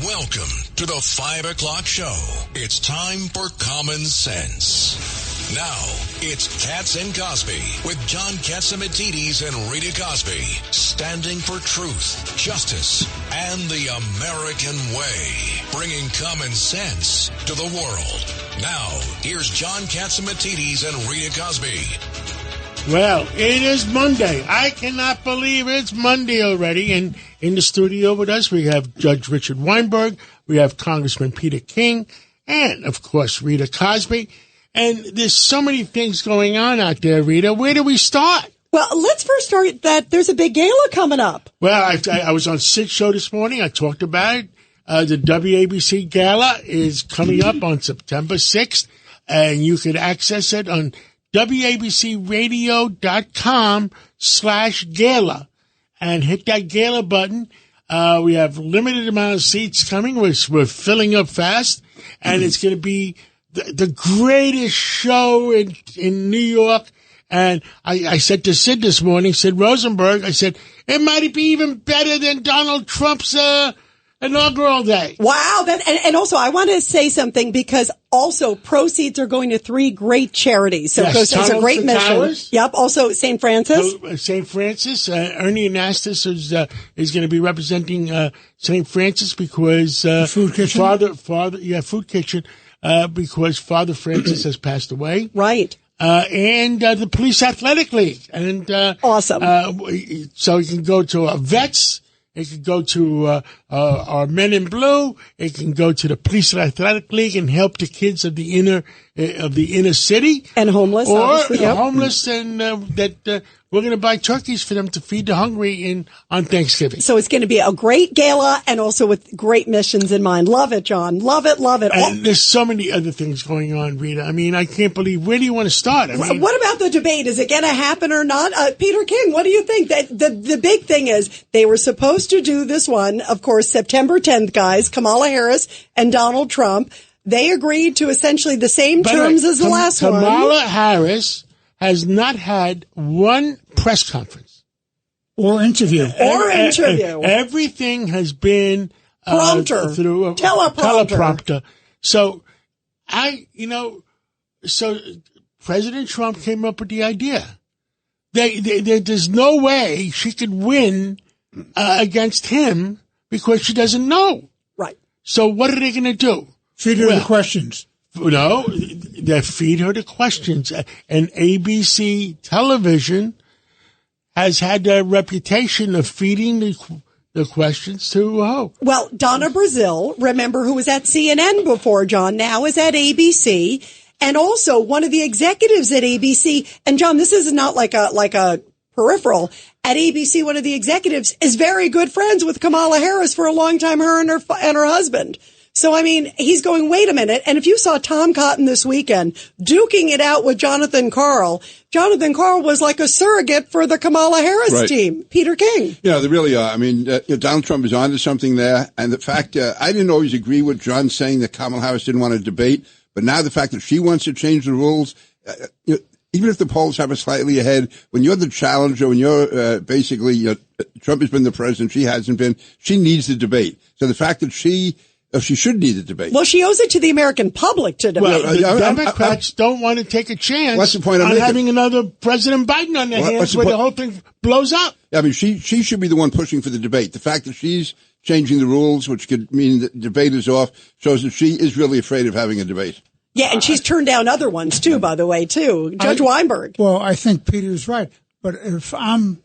Welcome to the 5 o'clock show. It's time for Common Sense. Now, it's Katz and Cosby with John Katzimatidis and Rita Cosby, standing for truth, justice, and the American way, bringing common sense to the world. Now, here's John Katzimatidis and Rita Cosby. Well, it is Monday. I cannot believe it's Monday already. And in the studio with us, we have Judge Richard Weinberg, we have Congressman Peter King, and, of course, Rita Cosby. And there's so many things going on out there, Rita. Where do we start? Well, let's first start that there's a big gala coming up. Well, I was on Sid's show this morning. I talked about it. The WABC Gala is coming up on September 6th, and you can access it on WABCradio.com/gala and hit that gala button. We have limited amount of seats coming. We're filling up fast, and it's going to be the greatest show in New York. And I said to Sid this morning, Sid Rosenberg, I said, it might be even better than Donald Trump's inaugural day. Wow. And also, I want to say something because also proceeds are going to 3 great charities. So yes, it's a great mission. Towers. Yep. Also, St. Francis. St. Francis. Ernie Anastas is going to be representing St. Francis because Food Kitchen. Food Kitchen. Because Father Francis has passed away. Right. And the Police Athletic League. And awesome. So you can go to our vets. It can go to our Men in Blue. It can go to the Police Athletic League and help the kids of the inner city and homeless, or obviously, yep. homeless, and that we're going to buy turkeys for them to feed the hungry on Thanksgiving. So it's going to be a great gala and also with great missions in mind. Love it, John. Love it. Love it. And there's so many other things going on, Rita. I mean, I can't believe. Where do you want to start? I mean, what about the debate? Is it going to happen or not? Peter King, what do you think? The big thing is they were supposed to do this one, of course, September 10th, guys, Kamala Harris and Donald Trump. They agreed to essentially the same terms as the last one. Kamala Harris has not had one press conference or interview. Everything has been prompter through a teleprompter. So President Trump came up with the idea. There's no way she could win against him because she doesn't know. Right. So what are they going to do? Feed her the questions. No, they feed her the questions. And ABC television has had a reputation of feeding the questions to who? Well, Donna Brazile, remember, who was at CNN before, John, now is at ABC. And also one of the executives at ABC, and John, this is not like a peripheral. At ABC, one of the executives is very good friends with Kamala Harris for a long time, her and her husband. So, I mean, he's going, wait a minute. And if you saw Tom Cotton this weekend duking it out with Jonathan Karl was like a surrogate for the Kamala Harris team. Peter King. Yeah, they really are. I mean, Donald Trump is onto something there. And the fact, I didn't always agree with John saying that Kamala Harris didn't want to debate. But now the fact that she wants to change the rules, even if the polls have her slightly ahead, when you're the challenger, when you're Trump has been the president, she hasn't been, she needs the debate. So the fact that she should need a debate. Well, she owes it to the American public to debate. Well, the Democrats don't want to take a chance what's the point on having another President Biden on their hands where the whole thing blows up. I mean, she should be the one pushing for the debate. The fact that she's changing the rules, which could mean that debate is off, shows that she is really afraid of having a debate. Yeah, and she's turned down other ones, too, by the way, too. Judge Weinberg. Well, I think Peter's right. But if I'm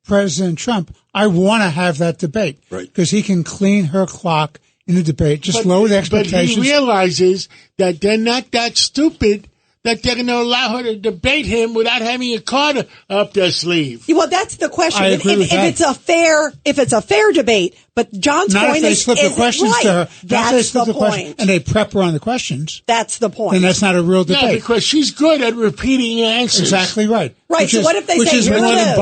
President Trump, I want to have that debate. Right. Because he can clean her clock in the debate, lower the expectations. But he realizes that they're not that stupid that they're going to allow her to debate him without having a card up their sleeve. Well, that's the question. I agree with that. If it's a fair debate, but John's not point if they slip the questions right. to her. That's the point. And they prep her on the questions. That's the point. And that's not a real debate. No, because she's good at repeating answers. Exactly right. Right. So what if they say, which is more than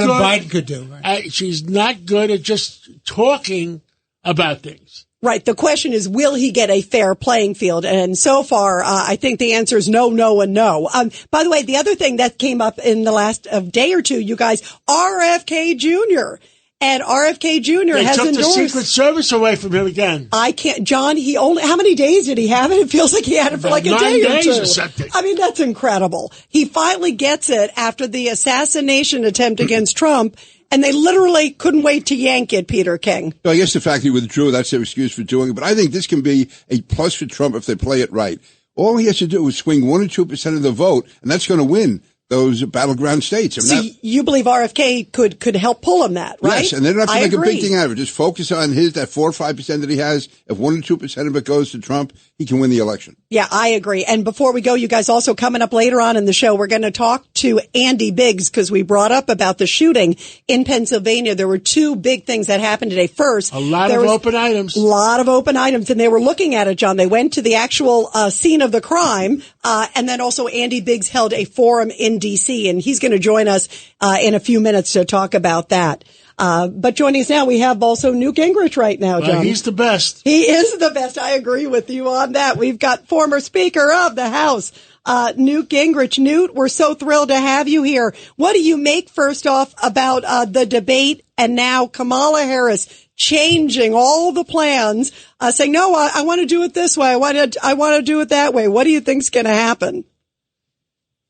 Biden could do. Right? She's not good at just talking about things. Right. The question is, will he get a fair playing field? And so far, I think the answer is no, no, and no. By the way, the other thing that came up in the last day or two, you guys, RFK Jr. And RFK Jr. They has took endorsed. the Secret Service away from him again. I can't, John, how many days did he have it? It feels like he had it for like a 9 day or days two. or something. I mean, that's incredible. He finally gets it after the assassination attempt against Trump, and they literally couldn't wait to yank it, Peter King. So I guess the fact he withdrew, that's their excuse for doing it. But I think this can be a plus for Trump if they play it right. All he has to do is swing 1 or 2% of the vote, and that's going to win those battleground states. So you believe RFK could help pull him that, right? Yes, and they don't have to make agree. a big thing out of it. Just focus on that 4 or 5% that he has. If 1 or 2% of it goes to Trump, he can win the election. Yeah, I agree. And before we go, you guys, also coming up later on in the show, we're going to talk to Andy Biggs because we brought up about the shooting in Pennsylvania. There were 2 big things that happened today. First, a lot of open items. A lot of open items, and they were looking at it, John. They went to the actual scene of the crime, and then also Andy Biggs held a forum in D.C., and he's going to join us in a few minutes to talk about that. But joining us now, we have also Newt Gingrich right now, John. Well, he's the best. He is the best. I agree with you on that. We've got former Speaker of the House, Newt Gingrich. Newt, we're so thrilled to have you here. What do you make, first off, about the debate and now Kamala Harris changing all the plans, saying, no, I want to do it this way. I want to do it that way. What do you think's going to happen?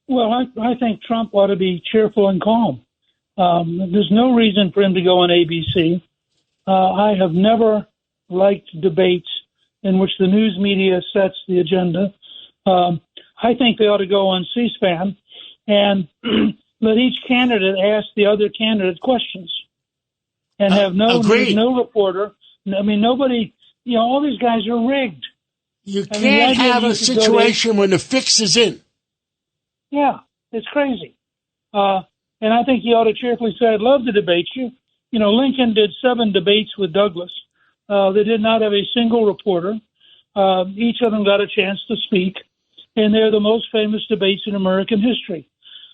Well, I think Trump ought to be cheerful and calm. There's no reason for him to go on ABC. I have never liked debates in which the news media sets the agenda. I think they ought to go on C-SPAN and let each candidate ask the other candidate questions and have no reporter. I mean, nobody, all these guys are rigged. You can't have a situation when the fix is in. Yeah, it's crazy. And I think he ought to cheerfully say, I'd love to debate you. Lincoln did 7 debates with Douglas. They did not have a single reporter. Each of them got a chance to speak. And they're the most famous debates in American history.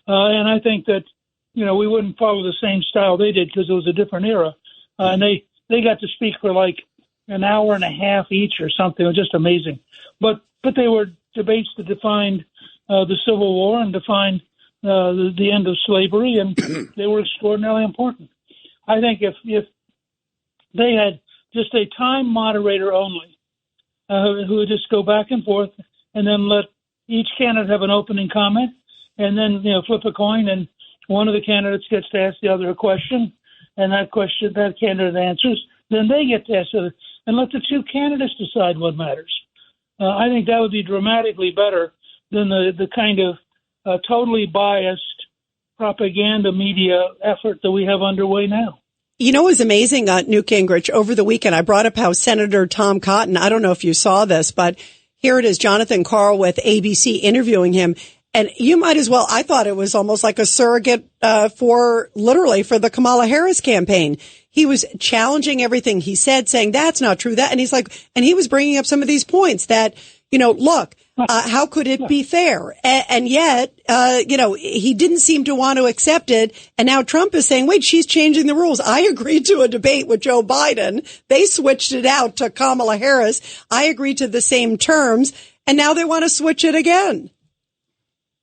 And I think that, we wouldn't follow the same style they did because it was a different era. And they got to speak for like an hour and a half each or something. It was just amazing. But they were debates that defined the Civil War and defined the end of slavery, and they were extraordinarily important. I think if they had just a time moderator only, who would just go back and forth and then let each candidate have an opening comment and then, flip a coin and one of the candidates gets to ask the other a question and that candidate answers, then they get to ask it and let the 2 candidates decide what matters. I think that would be dramatically better than the kind of totally biased propaganda media effort that we have underway now. It was amazing, Newt Gingrich. Over the weekend, I brought up how Senator Tom Cotton, I don't know if you saw this, but here it is, Jonathan Karl with ABC interviewing him. And you might as well, I thought it was almost like a surrogate for the Kamala Harris campaign. He was challenging everything he said, saying that's not true, and he's like, and he was bringing up some of these points that, look, how could it be fair? And yet, he didn't seem to want to accept it. And now Trump is saying, wait, she's changing the rules. I agreed to a debate with Joe Biden. They switched it out to Kamala Harris. I agreed to the same terms. And now they want to switch it again.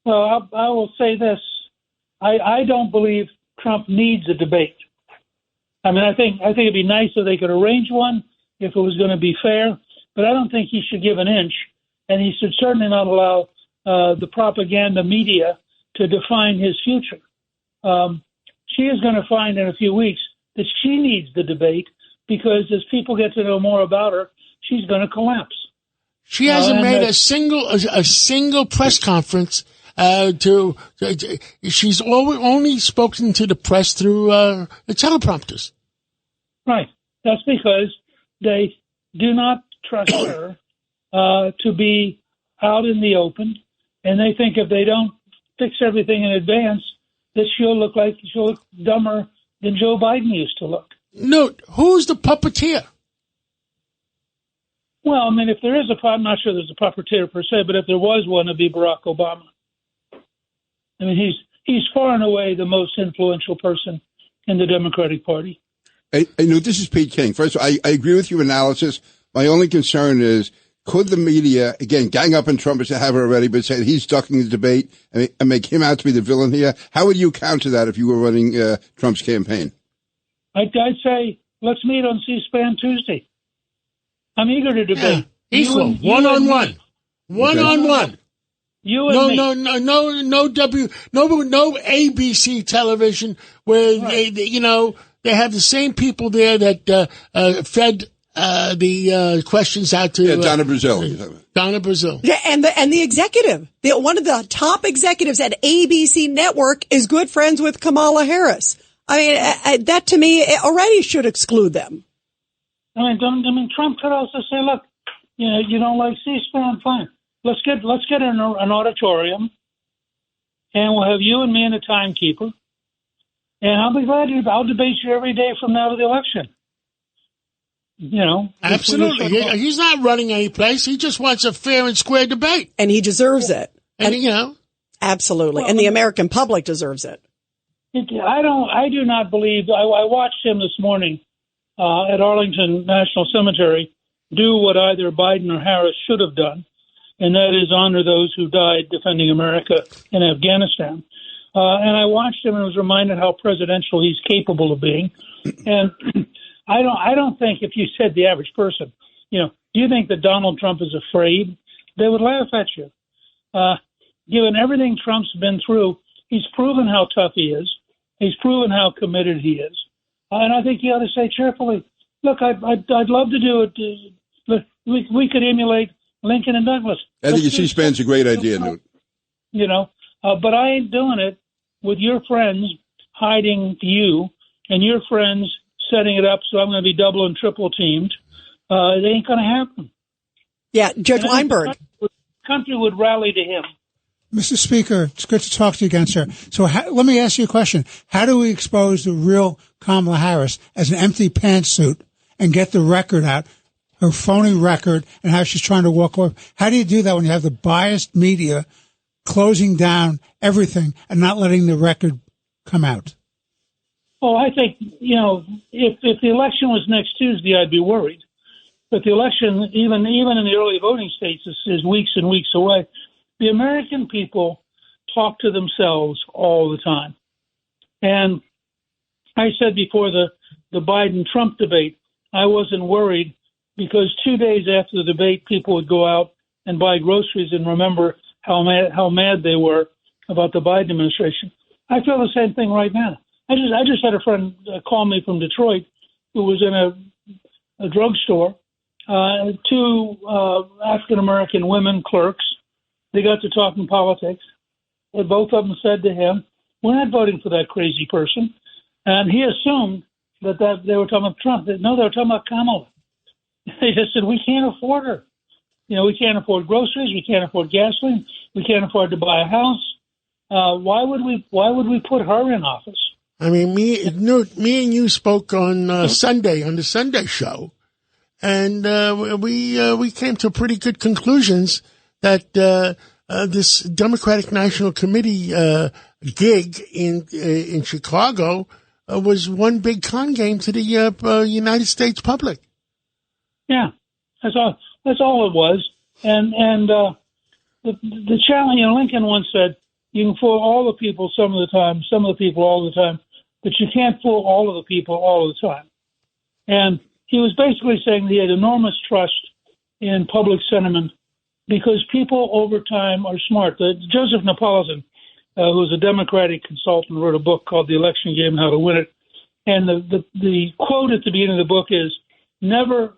Well, I will say this. I don't believe Trump needs a debate. I mean, I think it'd be nice if they could arrange one if it was going to be fair, but I don't think he should give an inch. And he should certainly not allow the propaganda media to define his future. She is going to find in a few weeks that she needs the debate because as people get to know more about her, she's going to collapse. She hasn't made a single press conference. She's only spoken to the press through the teleprompters. Right. That's because they do not trust her to be out in the open, and they think if they don't fix everything in advance, that she'll look dumber than Joe Biden used to look. No, who's the puppeteer? Well, I mean, if there is I'm not sure there's a puppeteer per se, but if there was one, it'd be Barack Obama. I mean, he's far and away the most influential person in the Democratic Party. Hey, this is Pete King. First of all, I agree with your analysis. My only concern is, could the media, again, gang up on Trump as they have already, but say he's ducking the debate and make him out to be the villain here? How would you counter that if you were running Trump's campaign? I'd say let's meet on C-SPAN Tuesday. I'm eager to debate. Yeah. Equal, one-on-one. One-on-one. You and me. No ABC television where they have the same people there that fed the questions out to Donna Brazile. Donna Brazile. Yeah, and the executive, one of the top executives at ABC Network, is good friends with Kamala Harris. I mean, that to me already should exclude them. I mean, Trump could also say, look, you don't like C-SPAN, fine. Let's get an auditorium, and we'll have you and me and a timekeeper, and I'll be glad I'll debate you every day from now to the election. Absolutely. He's not running any place. He just wants a fair and square debate, and he deserves it. And absolutely, and the American public deserves it. I do not believe. I watched him this morning at Arlington National Cemetery do what either Biden or Harris should have done, and that is honor those who died defending America in Afghanistan. And I watched him and was reminded how presidential he's capable of being. And I don't think if you said the average person, do you think that Donald Trump is afraid? They would laugh at you. Given everything Trump's been through, he's proven how tough he is. He's proven how committed he is. And I think he ought to say cheerfully, look, I'd love to do it. We could emulate Lincoln and Douglas. I think C-SPAN's a great idea, Newt. But I ain't doing it with your friends hiding you and your friends setting it up so I'm going to be double and triple teamed. It ain't going to happen. Yeah, Judge Weinberg. The country would rally to him. Mr. Speaker, it's good to talk to you again, sir. So let me ask you a question. How do we expose the real Kamala Harris as an empty pantsuit and get the record out, her phony record, and how she's trying to walk away? How do you do that when you have the biased media closing down everything and not letting the record come out? Well, I think, if the election was next Tuesday, I'd be worried. But the election, even in the early voting states, is weeks and weeks away. The American people talk to themselves all the time. And I said before the Biden-Trump debate, I wasn't worried because 2 days after the debate, people would go out and buy groceries and remember how mad they were about the Biden administration. I feel the same thing right now. I just had a friend call me from Detroit who was in a drugstore. Two African-American women clerks. They got to talking politics. And both of them said to him, we're not voting for that crazy person. And he assumed that they were talking about Trump. No, they were talking about Kamala. They just said, we can't afford her. We can't afford groceries. We can't afford gasoline. We can't afford to buy a house. Why would we put her in office? I mean, me and you spoke on Sunday, on the Sunday show. And we came to pretty good conclusions that this Democratic National Committee gig in Chicago was one big con game to the United States public. Yeah, that's all it was. And the challenge, Lincoln once said, you can fool all the people some of the time, some of the people all the time, but you can't fool all of the people all the time. And he was basically saying he had enormous trust in public sentiment because people over time are smart. Joseph Napolitan, who was a Democratic consultant, wrote a book called The Election Game, How to Win It. And the quote at the beginning of the book is, never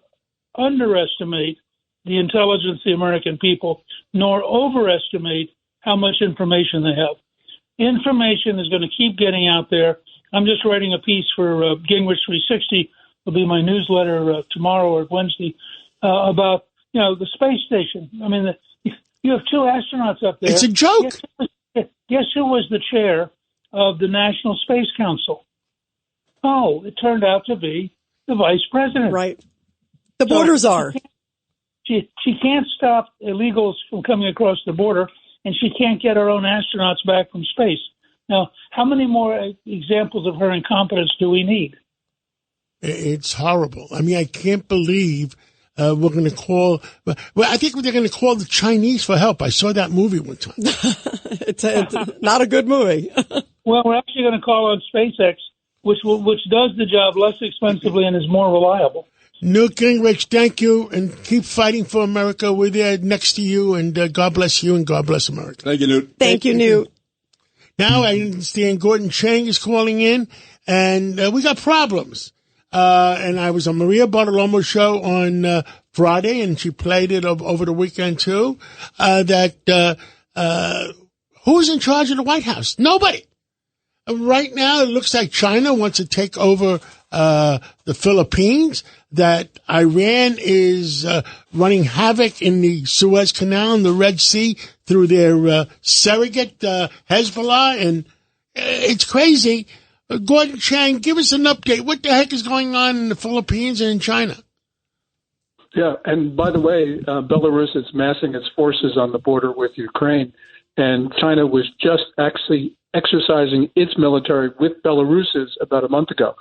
underestimate the intelligence of the American people, nor overestimate how much information they have. Information is going to keep getting out there. I'm just writing a piece for Gingrich 360. It'll be my newsletter tomorrow or Wednesday about the space station. I mean, you have two astronauts up there. It's a joke. Guess who was the chair of the National Space Council? Oh, it turned out to be the vice president. Right. The border czar. She can't stop illegals from coming across the border, and she can't get her own astronauts back from space. Now, how many more examples of her incompetence do we need? It's horrible. I mean, I can't believe we're going to call. Well, I think they're going to call the Chinese for help. I saw that movie one time. It's not a good movie. Well, we're actually going to call on SpaceX which does the job less expensively and is more reliable. Newt Gingrich, thank you, and keep fighting for America. We're there next to you, and God bless you, and God bless America. Thank you, Newt. Thank you, Newt. Now I understand Gordon Chang is calling in, and we got problems. And I was on Maria Bartiromo's show on Friday, and she played it over the weekend, too, who's in charge of the White House? Nobody. Right now, it looks like China wants to take over the Philippines, that Iran is running havoc in the Suez Canal and the Red Sea through their surrogate Hezbollah, and it's crazy. Gordon Chang, give us an update. What the heck is going on in the Philippines and in China? Yeah, and by the way, Belarus is massing its forces on the border with Ukraine, and China was just actually exercising its military with Belarus's about a month ago.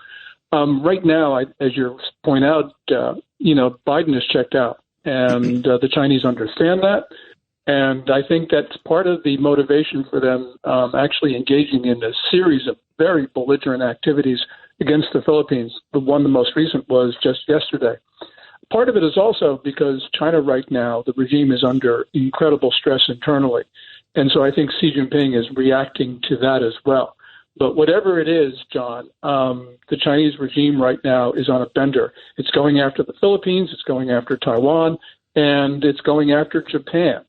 Right now, as you point out, Biden is checked out, and the Chinese understand that. And I think that's part of the motivation for them actually engaging in a series of very belligerent activities against the Philippines. The most recent was just yesterday. Part of it is also because China right now, the regime is under incredible stress internally. And so I think Xi Jinping is reacting to that as well. But whatever it is, John, the Chinese regime right now is on a bender. It's going after the Philippines, it's going after Taiwan, and it's going after Japan.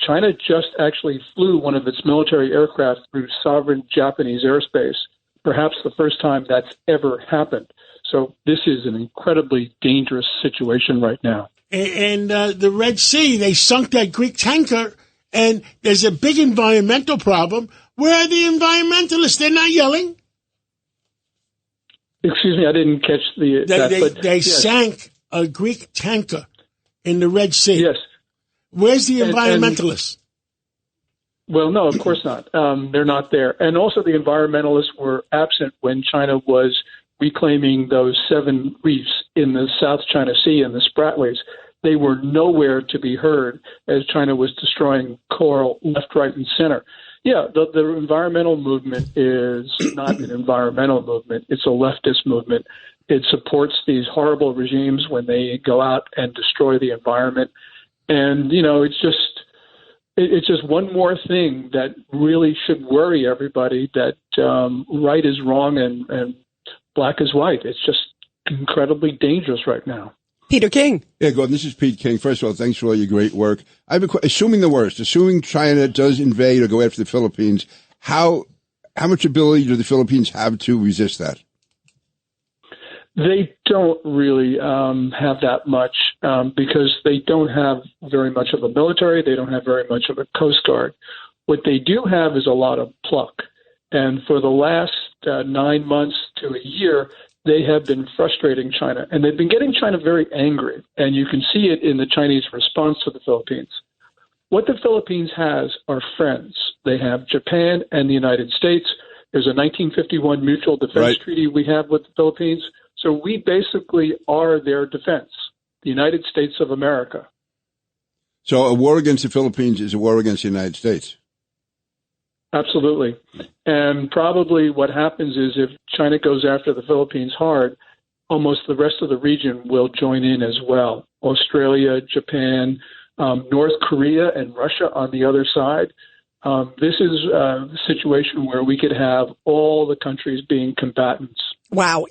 China just actually flew one of its military aircraft through sovereign Japanese airspace, perhaps the first time that's ever happened. So this is an incredibly dangerous situation right now. And the Red Sea, they sunk that Greek tanker, and there's a big environmental problem. Where are the environmentalists? They're not yelling. Excuse me, I didn't catch They yes. sank a Greek tanker in the Red Sea. Yes. Where's the environmentalists? Well, no, of course not. They're not there. And also the environmentalists were absent when China was reclaiming those 7 reefs in the South China Sea and the Spratlys. They were nowhere to be heard as China was destroying coral left, right, and center. Yeah, the environmental movement is not an environmental movement. It's a leftist movement. It supports these horrible regimes when they go out and destroy the environment. And, it's just one more thing that really should worry everybody, that right is wrong and black is white. It's just incredibly dangerous right now. Peter King. Yeah, Gordon, this is Pete King. First of all, thanks for all your great work. I have assuming the worst, assuming China does invade or go after the Philippines, how much ability do the Philippines have to resist that? They don't really have that much because they don't have very much of a military. They don't have very much of a Coast Guard. What they do have is a lot of pluck. And for the last 9 months to a year, they have been frustrating China. And they've been getting China very angry. And you can see it in the Chinese response to the Philippines. What the Philippines has are friends. They have Japan and the United States. There's a 1951 mutual defense treaty we have with the Philippines. So we basically are their defense, the United States of America. So a war against the Philippines is a war against the United States. Absolutely. And probably what happens is if China goes after the Philippines hard, almost the rest of the region will join in as well. Australia, Japan, North Korea, and Russia on the other side. This is a situation where we could have all the countries being combatants. Wow.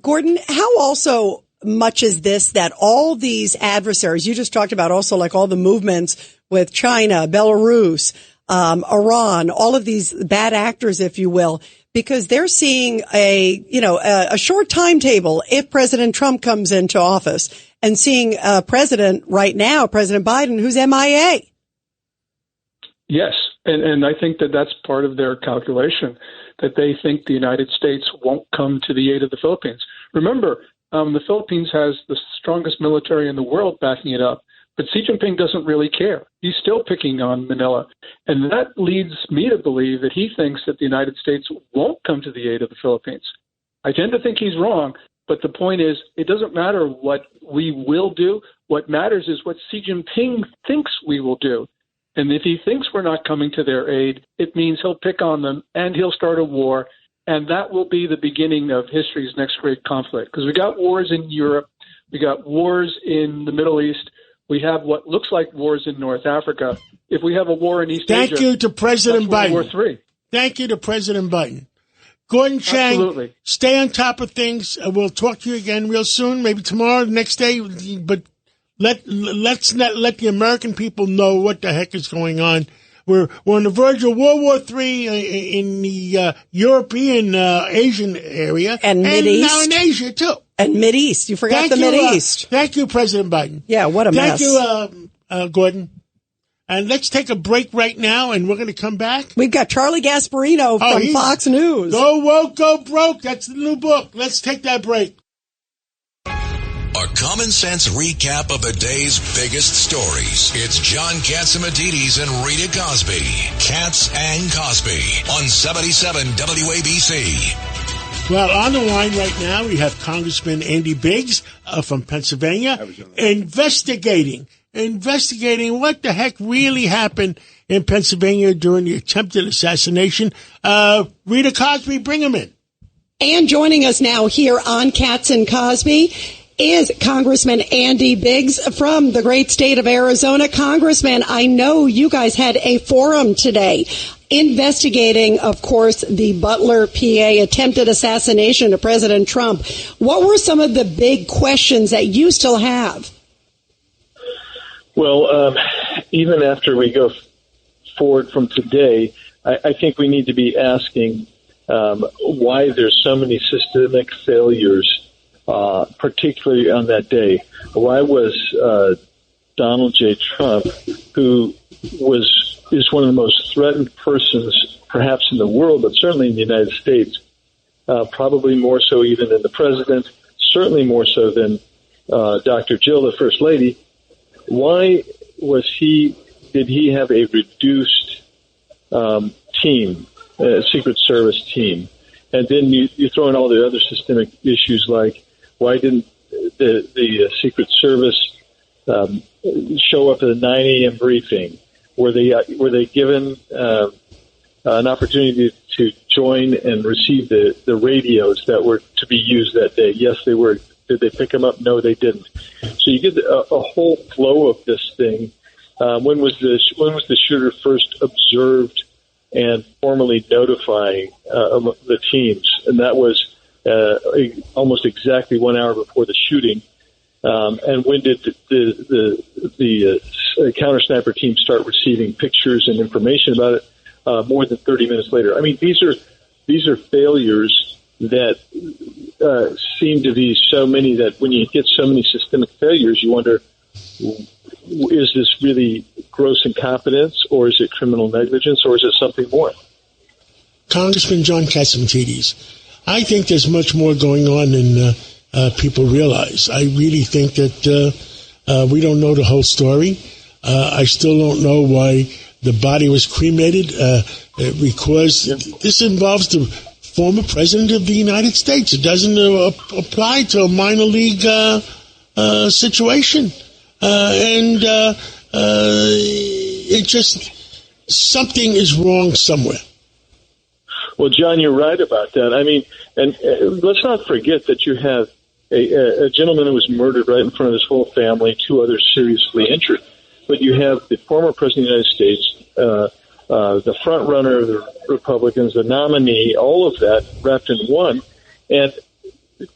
Gordon, how also much is this that all these adversaries, you just talked about also like all the movements with China, Belarus, Iran, all of these bad actors, if you will, because they're seeing a short timetable if President Trump comes into office, and seeing president right now, President Biden, who's MIA. Yes. And I think that that's part of their calculation, that they think the United States won't come to the aid of the Philippines. Remember, the Philippines has the strongest military in the world backing it up, but Xi Jinping doesn't really care. He's still picking on Manila. And that leads me to believe that he thinks that the United States won't come to the aid of the Philippines. I tend to think he's wrong, but the point is, it doesn't matter what we will do. What matters is what Xi Jinping thinks we will do. And if he thinks we're not coming to their aid, it means he'll pick on them and he'll start a war. And that will be the beginning of history's next great conflict. Because we got wars in Europe. We got wars in the Middle East. We have what looks like wars in North Africa. If we have a war in East Asia, thank you to President Biden. World War III. Thank you to President Biden. Gordon Chang, Absolutely. stay on top of things. We'll talk to you again real soon, maybe tomorrow, the next day. But let's not let the American people know what the heck is going on. We're on the verge of World War III in the European, Asian area. And Mideast. Now in Asia, too. And Mideast. You forgot the Mideast. Thank you, President Biden. Yeah, what a mess. Thank you, Gordon. And let's take a break right now, and we're going to come back. We've got Charlie Gasparino from Fox News. Go woke, go broke. That's the new book. Let's take that break. A common sense recap of the day's biggest stories. It's John Catsimatidis and Rita Cosby. Katz and Cosby on 77 WABC. Well, on the line right now, we have Congressman Andy Biggs from Pennsylvania investigating what the heck really happened in Pennsylvania during the attempted assassination. Rita Cosby, bring him in. And joining us now here on Katz and Cosby is Congressman Andy Biggs from the great state of Arizona. Congressman, I know you guys had a forum today investigating, of course, the Butler, PA attempted assassination of President Trump. What were some of the big questions that you still have? Well, even after we go forward from today, I think we need to be asking why there's so many systemic failures, particularly on that day. Why was Donald J. Trump, who is one of the most threatened persons perhaps in the world, but certainly in the United States, probably more so even than the president, certainly more so than Dr. Jill, the First Lady, why did he have a reduced team, a Secret Service team? And then you throw in all the other systemic issues like why didn't the Secret Service show up at a 9 a.m. briefing? Were they given an opportunity to join and receive the radios that were to be used that day? Yes, they were. Did they pick them up? No, they didn't. So you get a whole flow of this thing. When was the shooter first observed and formally notifying the teams? And that was almost exactly 1 hour before the shooting. And when did the counter sniper team start receiving pictures and information about it? More than 30 minutes later. I mean, these are failures that seem to be so many that when you get so many systemic failures, you wonder, is this really gross incompetence, or is it criminal negligence, or is it something more? Congressman John Catsimatidis, I think there's much more going on than people realize. I really think that we don't know the whole story. I still don't know why the body was cremated, because this involves the former president of the United States. It doesn't apply to a minor league situation. And it just, something is wrong somewhere. Well, John, you're right about that. I mean, and let's not forget that you have a gentleman who was murdered right in front of his whole family, 2 others seriously injured. But you have the former president of the United States, the front runner of the Republicans, the nominee, all of that wrapped in one. And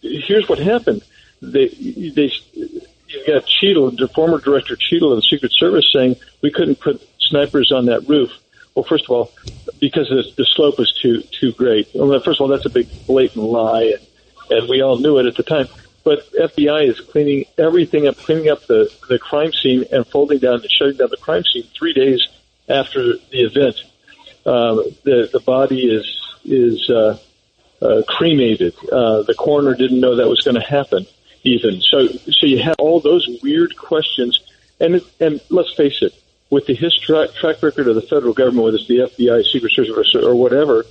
here's what happened. You got Cheadle, the former director Cheadle of the Secret Service, saying we couldn't put snipers on that roof. Well, first of all, because the slope was too great. Well, first of all, that's a big blatant lie, and we all knew it at the time. But FBI is cleaning everything up, cleaning up the crime scene and folding down and shutting down the crime scene 3 days after the event. The body is cremated. The coroner didn't know that was going to happen even. So you have all those weird questions. And let's face it, with the track record of the federal government, whether it's the FBI, Secret Service, or whatever,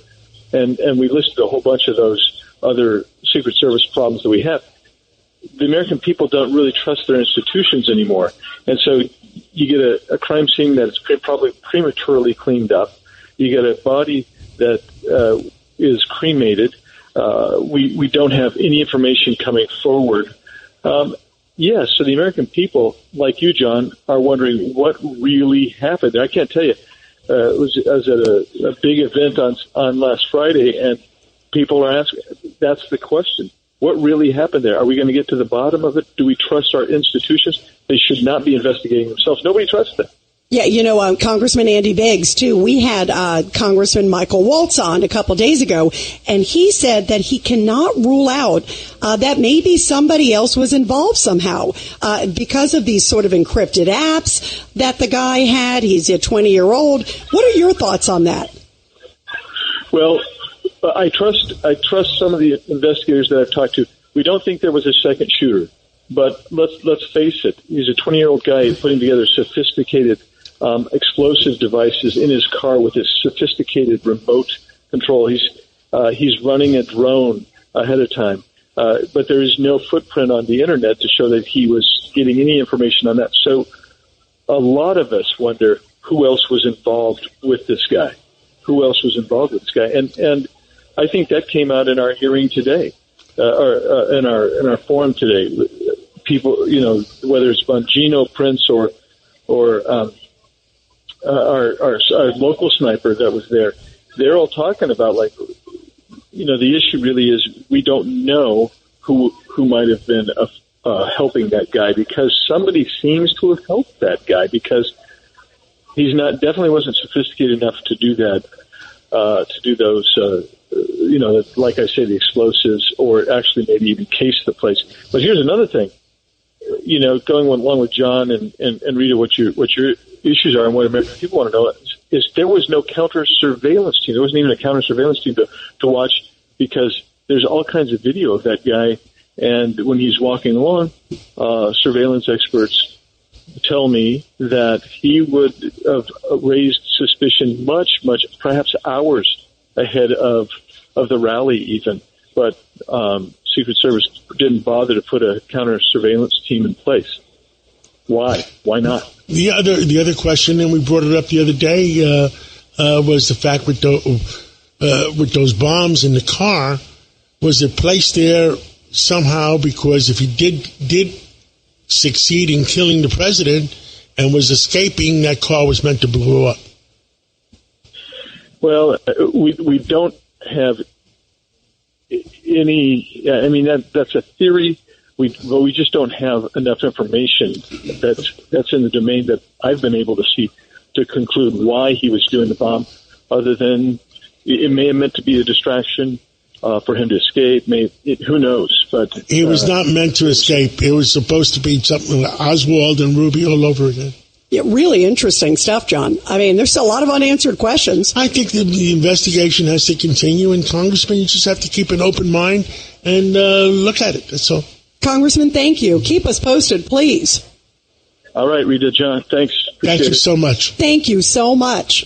and we listed a whole bunch of those other Secret Service problems that we have, the American people don't really trust their institutions anymore. And so you get a crime scene that's probably prematurely cleaned up. You get a body that is cremated. We don't have any information coming forward. Yes, so the American people, like you, John, are wondering what really happened. I can't tell you. I was at a big event on last Friday, and people are asking, that's the question. What really happened there? Are we going to get to the bottom of it? Do we trust our institutions? They should not be investigating themselves. Nobody trusts them. Yeah, Congressman Andy Biggs, too. We had Congressman Michael Waltz on a couple days ago, and he said that he cannot rule out that maybe somebody else was involved somehow because of these sort of encrypted apps that the guy had. He's a 20-year-old. What are your thoughts on that? Well, I trust some of the investigators that I've talked to. We don't think there was a second shooter, but let's face it. He's a 20-year-old guy putting together sophisticated explosive devices in his car with his sophisticated remote control. He's running a drone ahead of time, but there is no footprint on the internet to show that he was getting any information on that. So a lot of us wonder who else was involved with this guy. Who else was involved with this guy? And I think that came out in our hearing today, or in our forum today. People, whether it's Bongino, Prince, or our local sniper that was there, they're all talking about, the issue really is we don't know who might have been helping that guy, because somebody seems to have helped that guy, because he's definitely wasn't sophisticated enough to do that, to do those, like I say, the explosives, or actually maybe even case the place. But here's another thing, going along with John and Rita, what your issues are and what American people want to know is there was no counter surveillance team. There wasn't even a counter surveillance team to watch, because there's all kinds of video of that guy. And when he's walking along, surveillance experts tell me that he would have raised suspicion much, perhaps hours ahead of the rally even. But Secret Service didn't bother to put a counter surveillance team in place. Why? Why not? The other question, and we brought it up the other day, was the fact with those bombs in the car. Was it placed there somehow because if he did succeed in killing the president and was escaping, that car was meant to blow up? Well, we don't have any. I mean, that's a theory. We just don't have enough information that's in the domain that I've been able to see to conclude why he was doing the bomb, other than it may have meant to be a distraction for him to escape. Who knows? But he was not meant to escape. It was supposed to be something like Oswald and Ruby all over again. Yeah, really interesting stuff, John. I mean, there's a lot of unanswered questions. I think the investigation has to continue, and Congressman, you just have to keep an open mind and look at it. That's all. Congressman, thank you. Keep us posted, please. All right, Rita, John, thanks. Thank you so much. Thank you so much.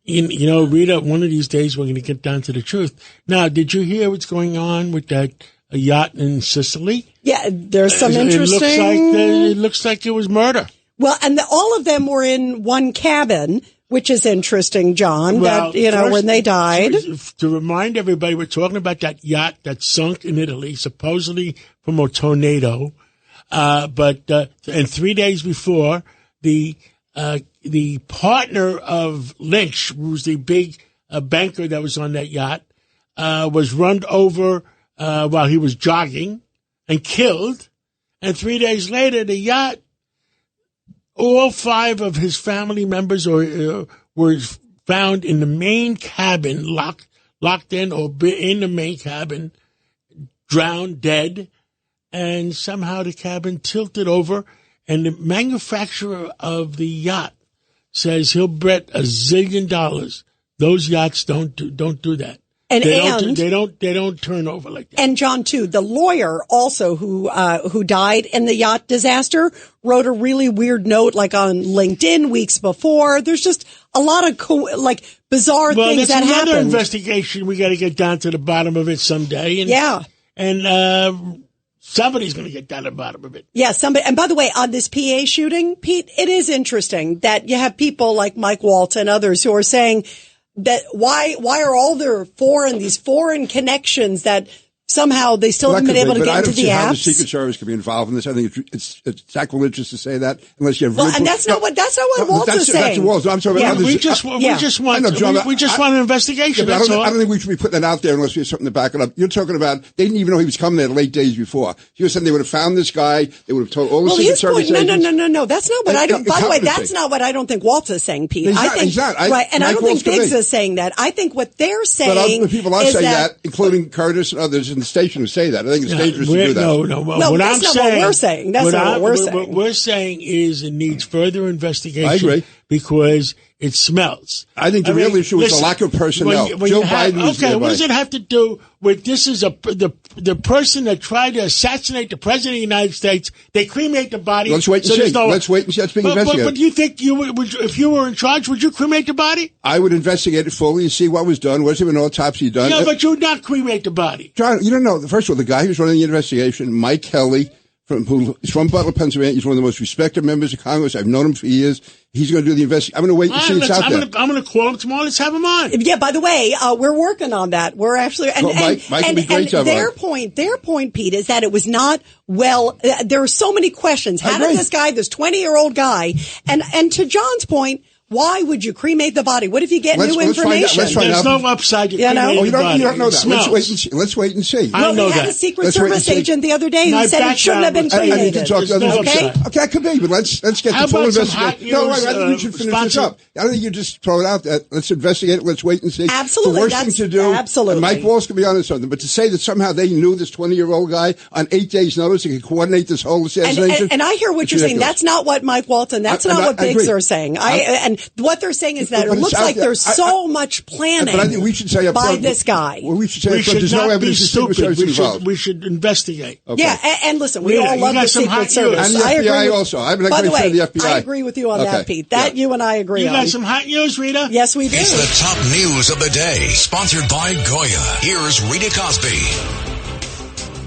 You know, Rita, one of these days we're going to get down to the truth. Now, did you hear what's going on with that yacht in Sicily? Yeah, there's some interesting... It looks like it was murder. Well, and all of them were in one cabin, which is interesting, John, well, that, when they died. To remind everybody, we're talking about that yacht that sunk in Italy, supposedly from a tornado. And 3 days before, the partner of Lynch, who was the big banker that was on that yacht, was run over while he was jogging and killed. And 3 days later, the yacht, all 5 of his family members were found in the main cabin, locked in or in the main cabin, drowned, dead. And somehow the cabin tilted over, and the manufacturer of the yacht says he'll bet $1 zillion those yachts don't do that. They don't turn over like that. And John, too, the lawyer also who died in the yacht disaster wrote a really weird note, like on LinkedIn weeks before. There's just a lot of bizarre things that happened. Well, another investigation. We got to get down to the bottom of it someday. And somebody's going to get down to the bottom of it. Yeah, somebody. And by the way, on this PA shooting, Pete, it is interesting that you have people like Mike Waltz and others who are saying, that why are all their these foreign connections that somehow they still haven't been able to get into the apps? I don't see how the Secret Service can be involved in this. I think it's sacrilegious to say that unless you have. Well, and that's not what Walt's is saying. That's Walt's. I'm talking about others. We just want an investigation. I don't think we should be putting that out there unless we have something to back it up. You're talking about they didn't even know he was coming there late days before. You were saying they would have found this guy. They would have told all the Secret Service agents. No. That's not what I don't. By the way, that's not what I don't think Waltz is saying, Pete. He's not. Right, and I don't think Biggs is saying that. I think what they're saying. But other people are saying that, including Curtis and others in the station who say that. I think it's dangerous to do that. No, that's not what we're saying. That's not what we're saying. What we're saying is it needs further investigation. I agree. Because it smells. I think the real issue is the lack of personnel. Joe Biden was what does it have to do with this is the person that tried to assassinate the president of the United States? They cremate the body. Let's wait and see. Let's wait and see. That's being investigated. But do you think if you were in charge, would you cremate the body? I would investigate it fully and see what was done. Was there an autopsy done? Yeah, but you would not cremate the body. John, you don't know. First of all, the guy who's running the investigation, Mike Kelly, who's from Butler, Pennsylvania. He's one of the most respected members of Congress. I've known him for years. He's going to do the investigation. I'm going to wait and see what's out there. I'm going to call him tomorrow. Let's have him on. Yeah, by the way, we're working on that. We're actually, Mike would be great to have on. Their point, Pete, is that it was not there are so many questions. How did this 20-year-old guy, and to John's point, why would you cremate the body? What if you get new information? There's no upside to cremating the body. You don't know that. Let's wait and see. I know we had a Secret Service agent the other day who said it shouldn't have been cremated. Okay, it could be, but let's get the full investigation. No, I think we should finish this up. I don't think you just throw it out there. Let's investigate it. Let's wait and see. Absolutely. The worst thing to do, absolutely. And Mike Walsh could be on something, but to say that somehow they knew this 20-year-old guy on 8 days' notice and could coordinate this whole assassination. And I hear what you're saying. That's not what Mike Walton, that's not what Biggs are saying. And what they're saying is that it looks like there's so much planning but I think we should say by this guy. Well, we should say there's no evidence the Secret Service involved. We should investigate. Okay. Yeah, and listen, we all love the Secret Service. And the FBI also. By the way, I agree with you on that, Pete. That you and I agree on. You got some hot news, Rita? Yes, we do. It's the top news of the day, sponsored by Goya. Here's Rita Cosby.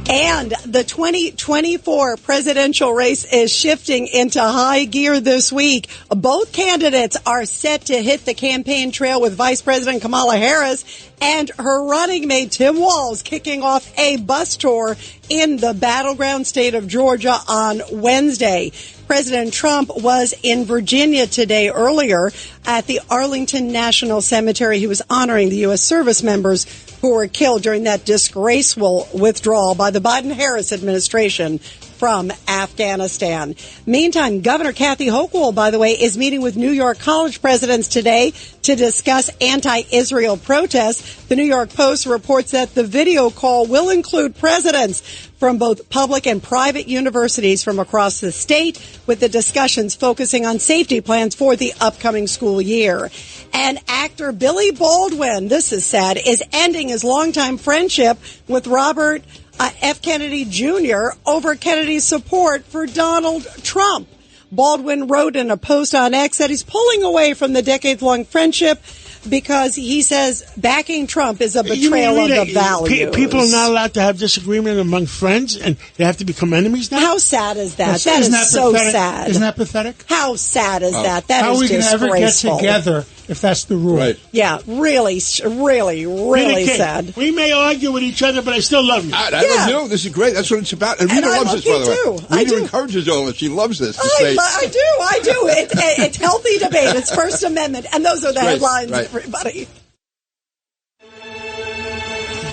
And the 2024 presidential race is shifting into high gear this week. Both candidates are set to hit the campaign trail with Vice President Kamala Harris and her running mate Tim Walz kicking off a bus tour in the battleground state of Georgia on Wednesday. President Trump was in Virginia today earlier at the Arlington National Cemetery. He was honoring the U.S. service members who were killed during that disgraceful withdrawal by the Biden-Harris administration from Afghanistan. Meantime, Governor Kathy Hochul, by the way, is meeting with New York college presidents today to discuss anti-Israel protests. The New York Post reports that the video call will include presidents from both public and private universities from across the state, with the discussions focusing on safety plans for the upcoming school year. And actor Billy Baldwin, this is sad, is ending his longtime friendship with Robert F. Kennedy Jr. over Kennedy's support for Donald Trump. Baldwin wrote in a post on X that he's pulling away from the decades-long friendship because he says backing Trump is a betrayal of the values. People are not allowed to have disagreement among friends, and they have to become enemies now? How sad is that? That is so sad. Isn't that pathetic? How sad is that? That How is are we going to ever get disgraceful. together if that's the rule? Right. Yeah, really sad. We may argue with each other, but I still love you. I love you. This is great. That's what it's about. And Rita loves this, by the way. Rita encourages all this. She loves this. I do. It's healthy debate. It's First Amendment. And those are the headlines, everybody.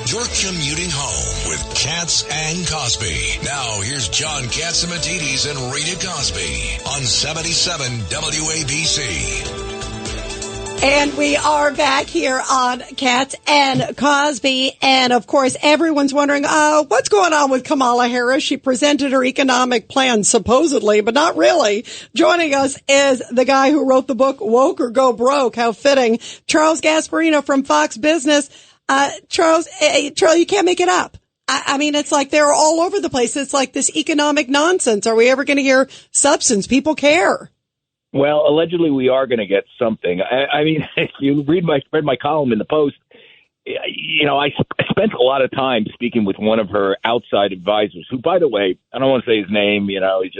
You're commuting home with Katz and Cosby. Now, here's John Katzimatidis and Rita Cosby on 77 WABC. And we are back here on Katz and Cosby. And of course, everyone's wondering, what's going on with Kamala Harris? She presented her economic plan, supposedly, but not really. Joining us is the guy who wrote the book, Woke or Go Broke. How fitting. Charles Gasparino from Fox Business. Charles, you can't make it up. I mean, it's like they're all over the place. It's like this economic nonsense. Are we ever going to hear substance? People care. Well, allegedly we are going to get something. I mean, if you read my column in the Post, you know, I spent a lot of time speaking with one of her outside advisors, who, by the way, I don't want to say his name. You know, he's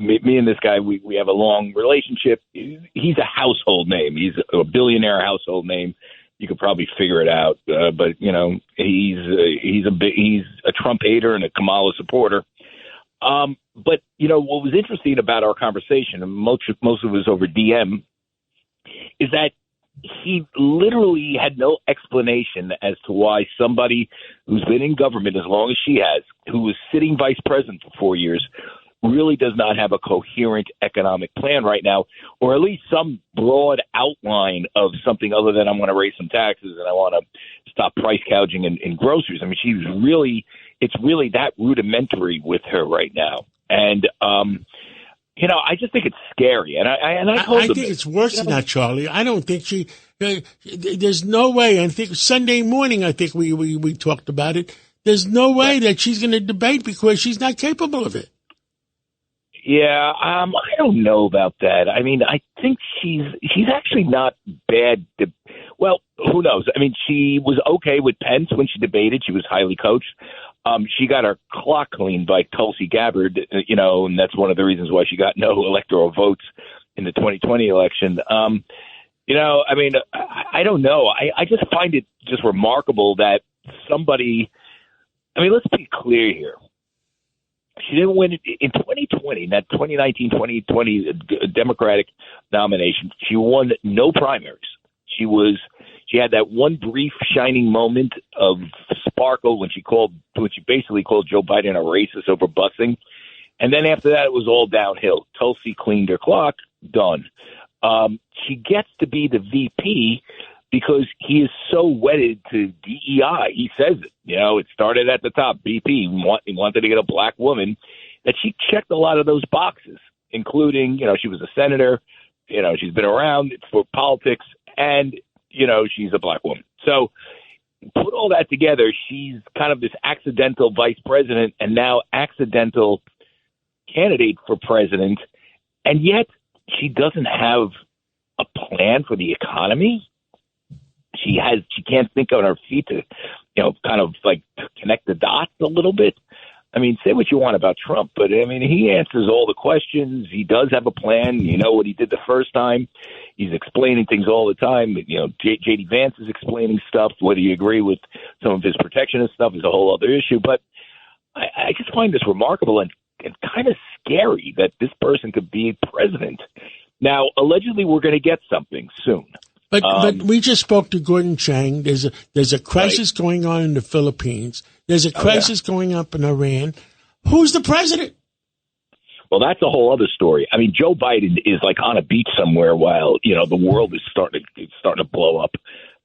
me and this guy, we have a long relationship. He's a household name. He's a billionaire household name. You could probably figure it out. But he's a Trump hater and a Kamala supporter. But what was interesting about our conversation, and most of it was over DM, is that he literally had no explanation as to why somebody who's been in government as long as she has, who was sitting vice president for 4 years, really does not have a coherent economic plan right now, or at least some broad outline of something other than I'm going to raise some taxes and I want to stop price gouging in groceries. I mean, it's really that rudimentary with her right now. And, I just think it's scary. And I think it's worse than that, Charlie. I don't think there's no way. I think Sunday morning, I think we talked about it. There's no way that she's going to debate because she's not capable of it. Yeah, I don't know about that. I mean, I think she's actually not bad. Well, who knows? I mean, she was okay with Pence when she debated. She was highly coached. She got her clock cleaned by Tulsi Gabbard, and that's one of the reasons why she got no electoral votes in the 2020 election. I mean, I don't know. I just find it just remarkable that somebody – I mean, let's be clear here. She didn't win in 2020, that 2019-2020 Democratic nomination. She won no primaries. She had that one brief shining moment of sparkle when she basically called Joe Biden a racist over busing. And then after that, it was all downhill. Tulsi cleaned her clock, done. She gets to be the VP because he is so wedded to DEI. He says it. It started at the top, VP. He wanted to get a black woman, that she checked a lot of those boxes, including, she was a senator, she's been around for politics, and, she's a black woman. So put all that together, she's kind of this accidental vice president and now accidental candidate for president, and yet she doesn't have a plan for the economy. She can't think on her feet to, kind of like connect the dots a little bit. I mean, say what you want about Trump, but I mean, he answers all the questions. He does have a plan. You know what he did the first time. He's explaining things all the time. J.D. Vance is explaining stuff. Whether you agree with some of his protectionist stuff is a whole other issue. But I just find this remarkable and kind of scary that this person could be president. Now, allegedly, we're going to get something soon. But we just spoke to Gordon Chang. There's a crisis going on in the Philippines. There's a crisis going up in Iran. Who's the president? Well, that's a whole other story. I mean, Joe Biden is like on a beach somewhere while, the world is starting to blow up,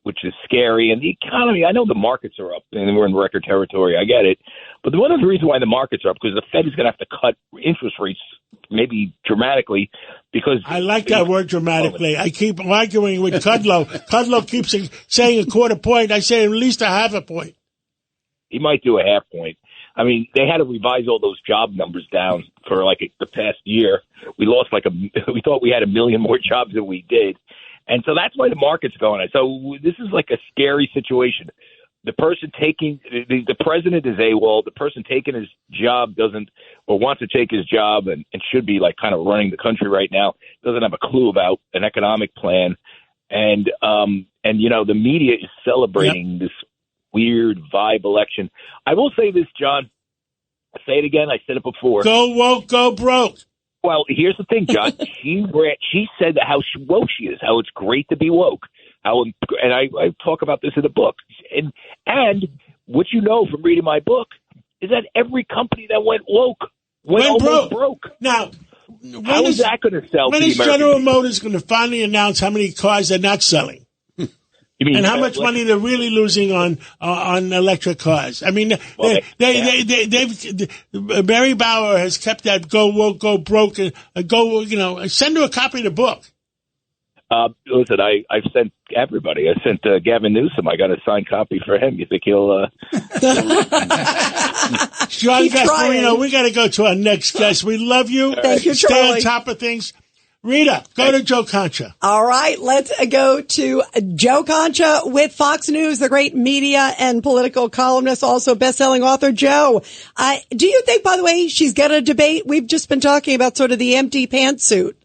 which is scary. And the economy, I know the markets are up and we're in record territory. I get it. But one of the reasons why the markets are up because the Fed is going to have to cut interest rates maybe dramatically because I like that word dramatically. I keep arguing with Kudlow. Kudlow keeps saying a quarter point. I say at least a half a point. He might do a half point. I mean, they had to revise all those job numbers down for the past year. We lost we thought we had 1 million more jobs than we did. And so that's why the market's going on. So this is like a scary situation. The person taking the president is AWOL. The person taking his job doesn't or wants to take his job and should be like kind of running the country right now. Doesn't have a clue about an economic plan. And the media is celebrating this weird vibe election. I will say this, John. I say it again. I said it before. Go woke, go broke. Well, here's the thing, John. She said how woke she is, how it's great to be woke. And I talk about this in the book. And what you know from reading my book is that every company that went woke went broke. Now, how is that going to sell? When is General Motors going to finally announce how many cars they're not selling? You mean, and how much money they're really losing on electric cars? I mean, Mary Bauer has kept that go woke, go broke, send her a copy of the book. Listen, I've sent everybody. I sent Gavin Newsom. I got a signed copy for him. You think he'll? John Gasparino, we got to go to our next guest. We love you. Thank you, Stay Charlie. on top of things. Rita, go to Joe Concha. All right, let's go to Joe Concha with Fox News, the great media and political columnist, also best-selling author. Joe, do you think, by the way, she's going to debate? We've just been talking about sort of the empty pantsuit.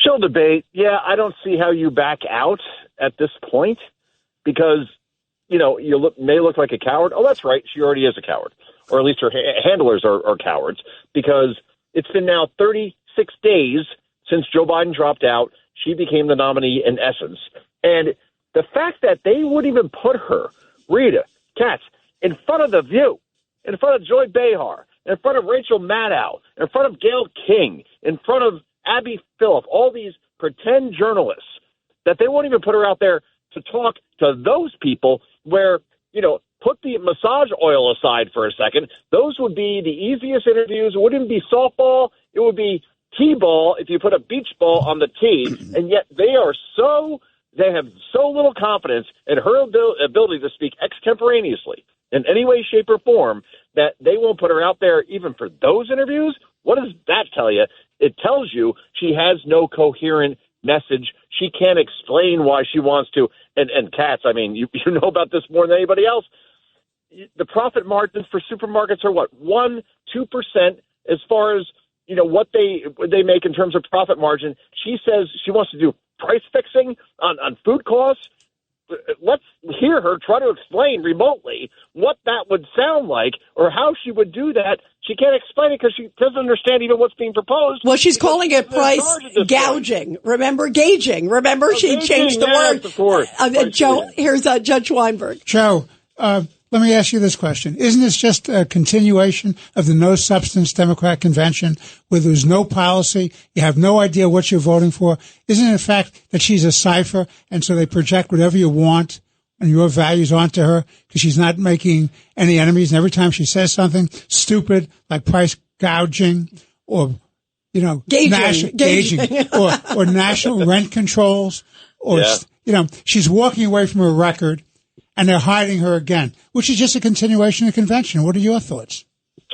She'll debate. Yeah, I don't see how you back out at this point because, you know, may look like a coward. Oh, that's right. She already is a coward, or at least her handlers are cowards, because it's been now 36 days since Joe Biden dropped out. She became the nominee in essence. And the fact that they wouldn't even put her, Rita, Katz, in front of The View, in front of Joy Behar, in front of Rachel Maddow, in front of Gayle King, in front of Abby Phillip, all these pretend journalists, that they won't even put her out there to talk to those people where, you know, put the massage oil aside for a second. Those would be the easiest interviews. It wouldn't be softball. It would be T-ball if you put a beach ball on the tee. And yet they have so little confidence in her ability to speak extemporaneously in any way, shape, or form that they won't put her out there even for those interviews. What does that tell you? It tells you she has no coherent message. She can't explain why she wants to. And Katz, I mean, you know about this more than anybody else. The profit margins for supermarkets are what, 1-2% as far as, you know, what they make in terms of profit margin. She says she wants to do price fixing on food costs. Let's hear her try to explain remotely what that would sound like or how she would do that. She can't explain it because she doesn't understand even what's being proposed. Well, she's calling it price gouging. Remember, gauging. Remember, she changed the word. Of course. Joe, here's Judge Weinberg. Joe, let me ask you this question. Isn't this just a continuation of the no substance Democrat convention where there's no policy? You have no idea what you're voting for. Isn't it a fact that she's a cipher and so they project whatever you want and your values onto her because she's not making any enemies? And every time she says something stupid like price gouging or, you know, gauging or national rent controls or, you know, she's walking away from her record. And they're hiding her again, which is just a continuation of the convention. What are your thoughts?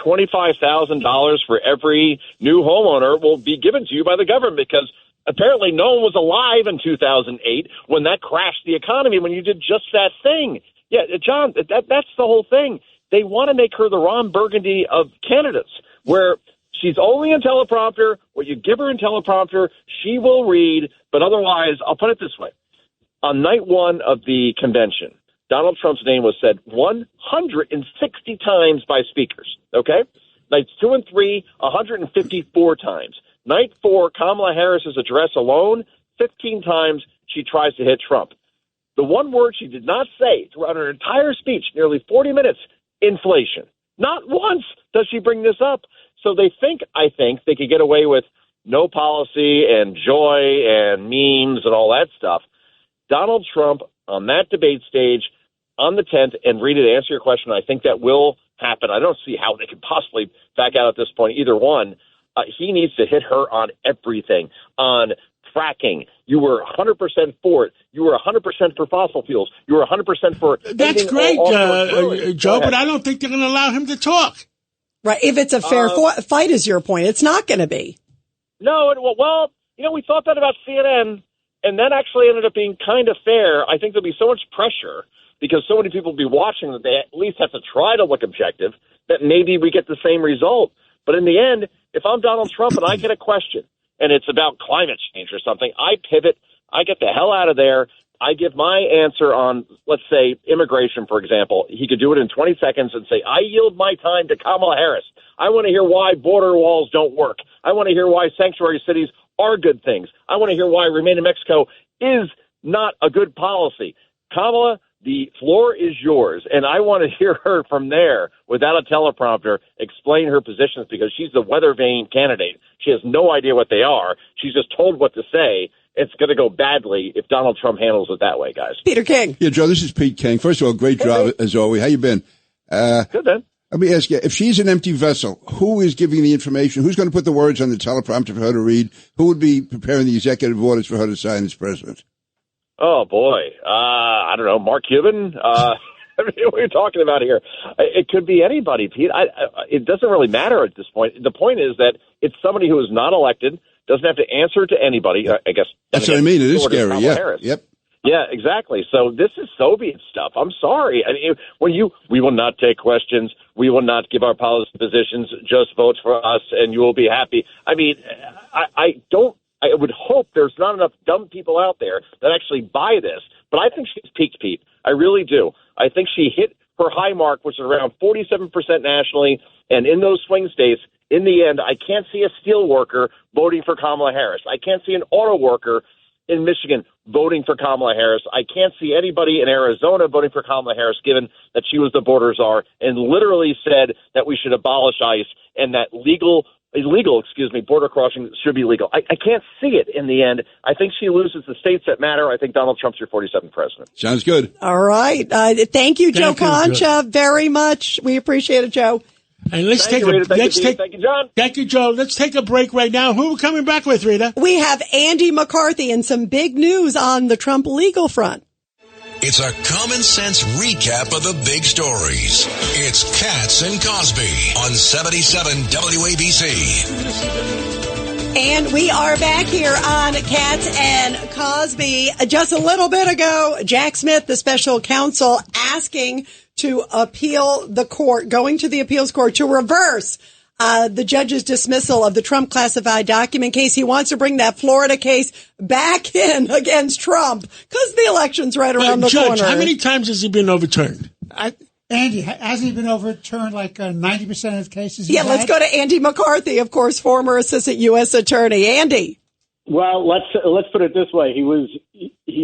$25,000 for every new homeowner will be given to you by the government because apparently no one was alive in 2008 when that crashed the economy, when you did just that thing. Yeah, John, that's the whole thing. They want to make her the Ron Burgundy of candidates, where she's only in teleprompter. What you give her in teleprompter, she will read. But otherwise, I'll put it this way. On night one of the convention, Donald Trump's name was said 160 times by speakers, okay? Nights 2 and 3, 154 times. Night 4, Kamala Harris's address alone, 15 times she tries to hit Trump. The one word she did not say throughout her entire speech, nearly 40 minutes, inflation. Not once does she bring this up. So I think, they could get away with no policy and joy and memes and all that stuff. Donald Trump on that debate stage on the 10th, and Rita, to answer your question, I think that will happen. I don't see how they could possibly back out at this point, either one. He needs to hit her on everything, on fracking. You were 100% for it. You were 100% for fossil fuels. You were 100% for... That's great, Joe, but I don't think they're going to allow him to talk. Right. If it's a fair fight is your point. It's not going to be. No, well, you know, we thought that about CNN, and that actually ended up being kind of fair. I think there'll be so much pressure because so many people will be watching that they at least have to try to look objective, that maybe we get the same result. But in the end, if I'm Donald Trump and I get a question and it's about climate change or something, I pivot, I get the hell out of there, I give my answer on, let's say, immigration, for example. He could do it in 20 seconds and say, I yield my time to Kamala Harris. I want to hear why border walls don't work. I want to hear why sanctuary cities are good things. I want to hear why Remain in Mexico is not a good policy. Kamala, the floor is yours, and I want to hear her from there without a teleprompter explain her positions because she's the weather vane candidate. She has no idea what they are. She's just told what to say. It's going to go badly if Donald Trump handles it that way, guys. Peter King. Yeah, Joe, this is Pete King. First of all, great job as always. How you been? Good, man. Let me ask you, if she's an empty vessel, who is giving the information? Who's going to put the words on the teleprompter for her to read? Who would be preparing the executive orders for her to sign as president? Oh, boy. I don't know. Mark Cuban? I mean, what are you talking about here? It could be anybody, Pete. It doesn't really matter at this point. The point is that it's somebody who is not elected. doesn't have to answer to anybody. I guess that's what I mean. It is scary. Kamala Yeah. Harris. Yep. Yeah, exactly. So this is Soviet stuff. I'm sorry. I mean, we will not take questions. We will not give our policy positions. Just vote for us, and you will be happy. I mean, I would hope there's not enough dumb people out there that actually buy this. But I think she's peaked, Pete. I really do. I think she hit her high mark, which is around 47% nationally, and in those swing states. In the end, I can't see a steel worker voting for Kamala Harris. I can't see an auto worker in Michigan voting for Kamala Harris. I can't see anybody in Arizona voting for Kamala Harris, given that she was the border czar and literally said that we should abolish ICE and that illegal border crossing should be legal. I can't see it in the end. I think she loses the states that matter. I think Donald Trump's your 47th president. Sounds good. All right. Thank you, Joe Concha, very much. We appreciate it, Joe. And let's Thank you, John. Thank you, Joe. Let's take a break right now. Who are we coming back with, Rita? We have Andy McCarthy and some big news on the Trump legal front. It's a common sense recap of the big stories. It's Katz and Cosby on 77 WABC. And we are back here on Katz and Cosby. Just a little bit ago, Jack Smith, the special counsel, asking to appeal the court, going to the appeals court to reverse the judge's dismissal of the Trump classified document case. He wants to bring that Florida case back in against Trump because the election's right around the Judge, corner. how many times has he been overturned? Andy, hasn't he been overturned like 90% of cases? Yeah, let's go to Andy McCarthy, of course, former assistant U.S. attorney. Andy. Well, let's put it this way. He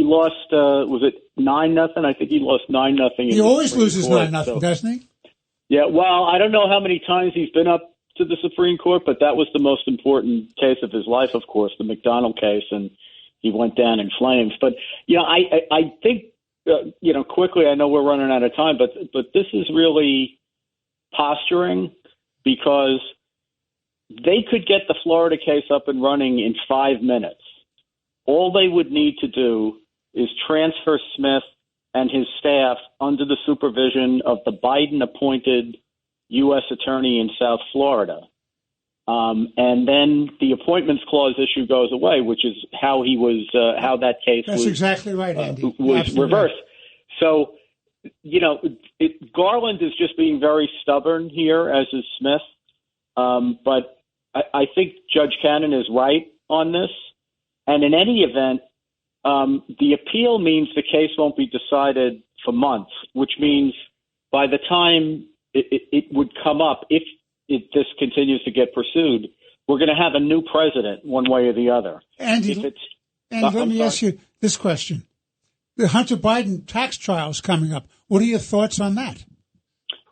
lost, was it 9-0? I think he lost 9-0. He always loses 9-0, doesn't he? Yeah, well, I don't know how many times he's been up to the Supreme Court, but that was the most important case of his life, of course, the McDonald case, and he went down in flames. But, I think, quickly, I know we're running out of time, but this is really posturing because they could get the Florida case up and running in 5 minutes. All they would need to do is transfer Smith and his staff under the supervision of the Biden-appointed U.S. attorney in South Florida. And then the appointments clause issue goes away, which is how how that case That's exactly right, Andy. Was Absolutely reversed. So, Garland is just being very stubborn here, as is Smith. But I think Judge Cannon is right on this. And in any event, the appeal means the case won't be decided for months, which means by the time it would come up, if this continues to get pursued, we're going to have a new president one way or the other. Andy, let me ask you this question. The Hunter Biden tax trial is coming up. What are your thoughts on that?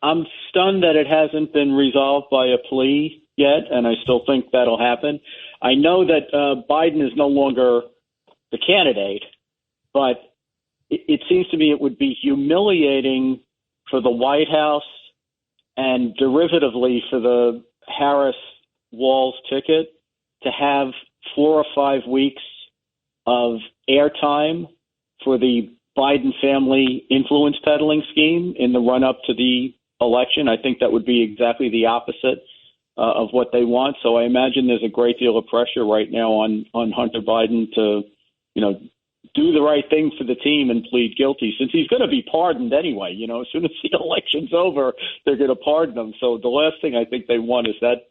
I'm stunned that it hasn't been resolved by a plea yet, and I still think that'll happen. I know that Biden is no longer the candidate, but it seems to me it would be humiliating for the White House and derivatively for the Harris-Walz ticket to have 4 or 5 weeks of airtime for the Biden family influence peddling scheme in the run-up to the election. I think that would be exactly the opposite of what they want. So I imagine there's a great deal of pressure right now on Hunter Biden to, do the right thing for the team and plead guilty, since he's going to be pardoned anyway. As soon as the election's over, they're going to pardon him. So the last thing I think they want is that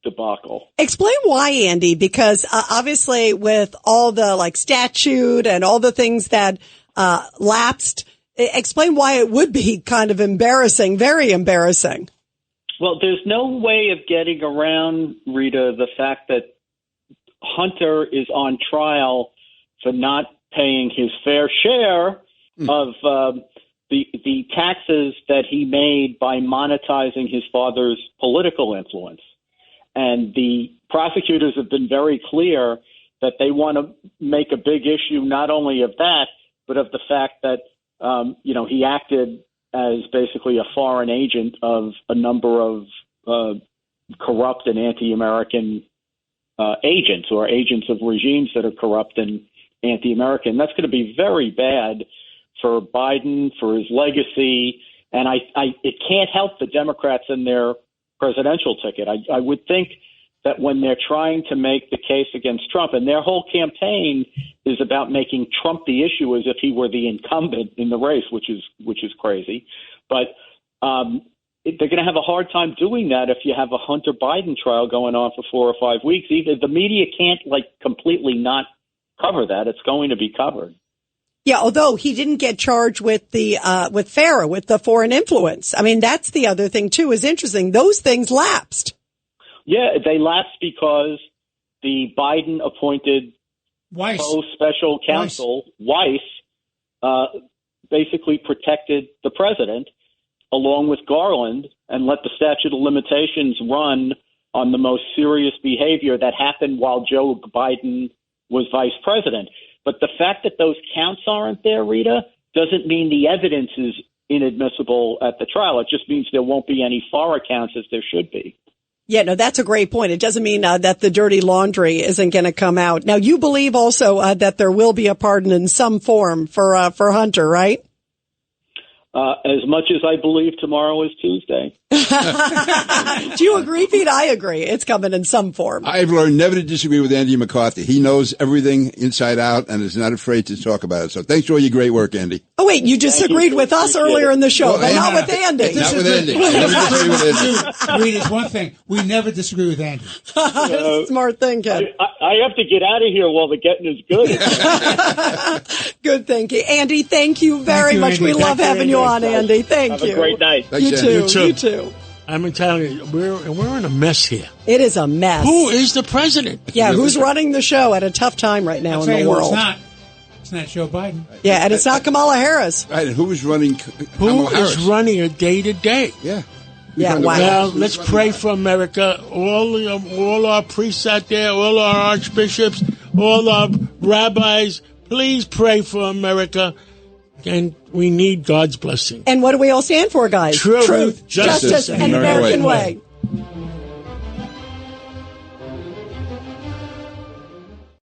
debacle. Explain why, Andy, because obviously with all the statute and all the things that lapsed, explain why it would be kind of embarrassing, very embarrassing. Well, there's no way of getting around, Rita, the fact that Hunter is on trial for not paying his fair share of the taxes that he made by monetizing his father's political influence. And the prosecutors have been very clear that they want to make a big issue not only of that, but of the fact that, he acted as basically a foreign agent of a number of corrupt and anti-American agents, or agents of regimes that are corrupt and anti-American. That's going to be very bad for Biden, for his legacy, and it can't help the Democrats in their presidential ticket. I would think that when they're trying to make the case against Trump, and their whole campaign is about making Trump the issue as if he were the incumbent in the race, which is crazy. But they're going to have a hard time doing that if you have a Hunter Biden trial going on for 4 or 5 weeks. Either the media can't completely not cover that; it's going to be covered. Yeah, although he didn't get charged with the with FARA, with the foreign influence. I mean, that's the other thing too. Is interesting. Those things lapsed. Yeah, they lapsed because the Biden appointed special counsel Weiss basically protected the president along with Garland and let the statute of limitations run on the most serious behavior that happened while Joe Biden was vice president. But the fact that those counts aren't there, Rita, doesn't mean the evidence is inadmissible at the trial. It just means there won't be any FARA counts as there should be. Yeah, no, that's a great point. It doesn't mean that the dirty laundry isn't going to come out. Now, you believe also that there will be a pardon in some form for Hunter, right? As much as I believe tomorrow is Tuesday. Do you agree, Pete? I agree. It's coming in some form. I've learned never to disagree with Andy McCarthy. He knows everything inside out and is not afraid to talk about it. So thanks for all your great work, Andy. Oh, wait, you disagreed with us earlier in the show, but not with Andy. Not with Andy. I never disagree with Andy. Reed, it's one thing. We never disagree with Andy. Smart thinking. I have to get out of here while the getting is good. Good thinking. Andy, thank you very much. Andy. We love having you on, Andy. Thank Have you. a great night. Thanks, You Andy. too. You too. I'm telling you, we're in a mess here. It is a mess. Who is the president? Yeah, who's running the show at a tough time right now I'll in tell the you who world? It's not Joe Biden. Yeah, and it's not Kamala Harris. Right, and who is running Who Kamala Harris? is running it day to day? Yeah. Yeah, wow. Well, let's pray for America. All our priests out there, all our archbishops, all our rabbis, please pray for America. And we need God's blessing. And what do we all stand for, guys? Truth, justice, and American way.